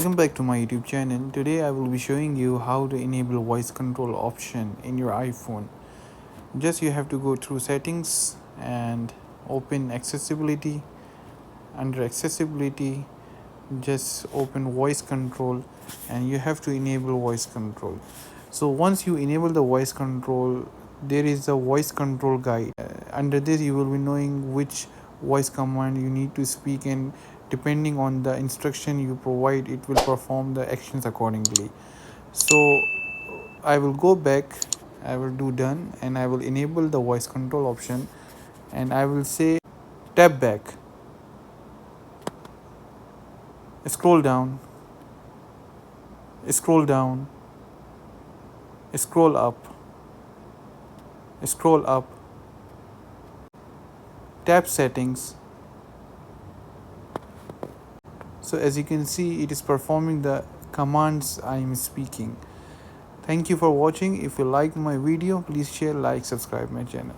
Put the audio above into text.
Welcome back to my YouTube channel. Today I will be showing you how to enable voice control option in your iPhone. Just you have to go through settings and open accessibility. Under accessibility, just open voice control and you have to enable voice control. So once you enable the voice control, there is a voice control guide. Under this you will be knowing which voice command you need to speak, and depending on the instruction you provide, it will perform the actions accordingly. So I will go back, I will do done, and I will enable the voice control option, and I will say tap back, scroll down, scroll down, scroll up, scroll up, tap settings. So as you can see, it is performing the commands I am speaking. Thank you for watching. If you like my video, please share, like, subscribe my channel.